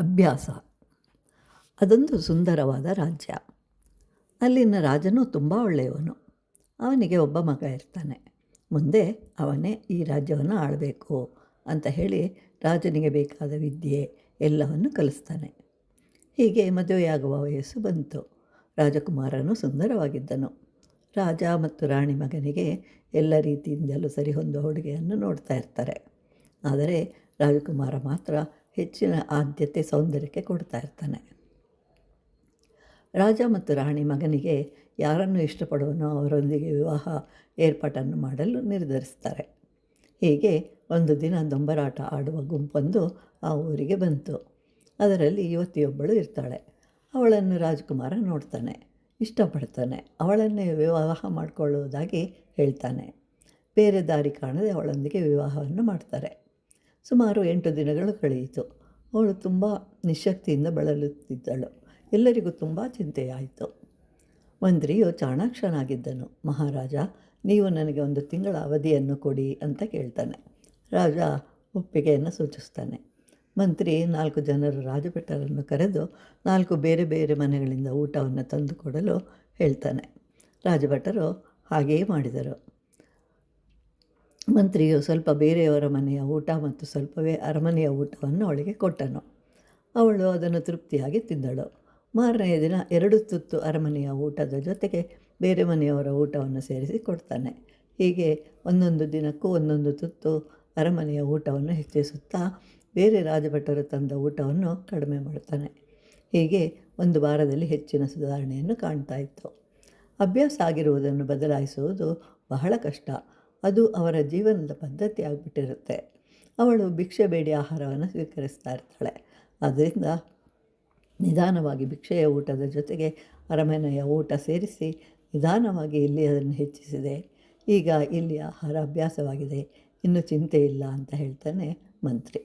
ಅಭ್ಯಾಸ. ಅದೊಂದು ಸುಂದರವಾದ ರಾಜ್ಯ. ಅಲ್ಲಿನ ರಾಜನು ತುಂಬ ಒಳ್ಳೆಯವನು. ಅವನಿಗೆ ಒಬ್ಬ ಮಗ ಇರ್ತಾನೆ. ಮುಂದೆ ಅವನೇ ಈ ರಾಜ್ಯವನ್ನು ಆಳಬೇಕು ಅಂತ ಹೇಳಿ ರಾಜನಿಗೆ ಬೇಕಾದ ವಿದ್ಯೆ ಎಲ್ಲವನ್ನು ಕಲಿಸ್ತಾನೆ. ಹೀಗೆ ಮದುವೆಯಾಗುವ ವಯಸ್ಸು ಬಂತು. ರಾಜಕುಮಾರನು ಸುಂದರವಾಗಿದ್ದನು. ರಾಜ ಮತ್ತು ರಾಣಿ ಮಗನಿಗೆ ಎಲ್ಲ ರೀತಿಯಿಂದಲೂ ಸರಿಹೊಂದುವ ಹುಡುಗಿಯನ್ನು ನೋಡ್ತಾ ಇರ್ತಾರೆ. ಆದರೆ ರಾಜಕುಮಾರ ಮಾತ್ರ ಹೆಚ್ಚಿನ ಆದ್ಯತೆ ಸೌಂದರ್ಯಕ್ಕೆ ಕೊಡ್ತಾ ಇರ್ತಾನೆ. ರಾಜ ಮತ್ತು ರಾಣಿ ಮಗನಿಗೆ ಯಾರನ್ನು ಇಷ್ಟಪಡುವನೋ ಅವರೊಂದಿಗೆ ವಿವಾಹ ಏರ್ಪಾಟನ್ನು ಮಾಡಲು ನಿರ್ಧರಿಸ್ತಾರೆ. ಹೀಗೆ ಒಂದು ದಿನ ದೊಂಬರಾಟ ಆಡುವ ಗುಂಪೊಂದು ಆ ಊರಿಗೆ ಬಂತು. ಅದರಲ್ಲಿ ಯುವತಿಯೊಬ್ಬಳು ಇರ್ತಾಳೆ. ಅವಳನ್ನು ರಾಜಕುಮಾರ ನೋಡ್ತಾನೆ, ಇಷ್ಟಪಡ್ತಾನೆ. ಅವಳನ್ನೇ ವಿವಾಹ ಮಾಡಿಕೊಳ್ಳುವುದಾಗಿ ಹೇಳ್ತಾನೆ. ಬೇರೆ ದಾರಿ ಕಾಣದೆ ಅವಳೊಂದಿಗೆ ವಿವಾಹವನ್ನು ಮಾಡ್ತಾರೆ. ಸುಮಾರು 8 ದಿನಗಳು ಕಳೆಯಿತು. ಅವಳು ತುಂಬ ನಿಶ್ಶಕ್ತಿಯಿಂದ ಬಳಲುತ್ತಿದ್ದಳು. ಎಲ್ಲರಿಗೂ ತುಂಬ ಚಿಂತೆಯಾಯಿತು. ಮಂತ್ರಿಯು ಚಾಣಾಕ್ಷನಾಗಿದ್ದನು. ಮಹಾರಾಜ, ನೀವು ನನಗೆ 1 ತಿಂಗಳ ಅವಧಿಯನ್ನು ಕೊಡಿ ಅಂತ ಕೇಳ್ತಾನೆ. ರಾಜ ಒಪ್ಪಿಗೆಯನ್ನು ಸೂಚಿಸ್ತಾನೆ. ಮಂತ್ರಿ 4 ಜನರ ರಾಜಭಟರನ್ನು ಕರೆದು 4 ಬೇರೆ ಬೇರೆ ಮನೆಗಳಿಂದ ಊಟವನ್ನು ತಂದುಕೊಡಲು ಹೇಳ್ತಾನೆ. ರಾಜಭಟರು ಹಾಗೆಯೇ ಮಾಡಿದರು. ಮಂತ್ರಿಯು ಸ್ವಲ್ಪ ಬೇರೆಯವರ ಮನೆಯ ಊಟ ಮತ್ತು ಸ್ವಲ್ಪವೇ ಅರಮನೆಯ ಊಟವನ್ನು ಅವಳಿಗೆ ಕೊಟ್ಟನು. ಅವಳು ಅದನ್ನು ತೃಪ್ತಿಯಾಗಿ ತಿಂದಳು. ಮಾರನೆಯ ದಿನ 2 ತುತ್ತು ಅರಮನೆಯ ಊಟದ ಜೊತೆಗೆ ಬೇರೆ ಮನೆಯವರ ಊಟವನ್ನು ಸೇರಿಸಿ ಕೊಡ್ತಾನೆ. ಹೀಗೆ ಒಂದೊಂದು ದಿನಕ್ಕೂ ಒಂದೊಂದು ತುತ್ತು ಅರಮನೆಯ ಊಟವನ್ನು ಹೆಚ್ಚಿಸುತ್ತಾ ಬೇರೆ ರಾಜಭಟರು ತಂದ ಊಟವನ್ನು ಕಡಿಮೆ ಮಾಡ್ತಾನೆ. ಹೀಗೆ 1 ವಾರದಲ್ಲಿ ಹೆಚ್ಚಿನ ಸುಧಾರಣೆಯನ್ನು ಕಾಣ್ತಾ ಇತ್ತು. ಅಭ್ಯಾಸ ಆಗಿರುವುದನ್ನು ಬದಲಾಯಿಸುವುದು ಬಹಳ ಕಷ್ಟ. ಅದು ಅವರ ಜೀವನದ ಪದ್ಧತಿ ಆಗಿಬಿಟ್ಟಿರುತ್ತೆ. ಅವಳು ಭಿಕ್ಷೆ ಬೇಡಿ ಆಹಾರವನ್ನು ಸ್ವೀಕರಿಸ್ತಾ ಇರ್ತಾಳೆ. ಆದ್ದರಿಂದ ನಿಧಾನವಾಗಿ ಭಿಕ್ಷೆಯ ಊಟದ ಜೊತೆಗೆ ಅರಮನೆಯ ಊಟ ಸೇರಿಸಿ ನಿಧಾನವಾಗಿ ಇಲ್ಲಿ ಅದನ್ನು ಹೆಚ್ಚಿಸಿದೆ. ಈಗ ಇಲ್ಲಿ ಆಹಾರ ಅಭ್ಯಾಸವಾಗಿದೆ, ಇನ್ನೂ ಚಿಂತೆ ಇಲ್ಲ ಅಂತ ಹೇಳ್ತಾನೆ ಮಂತ್ರಿ.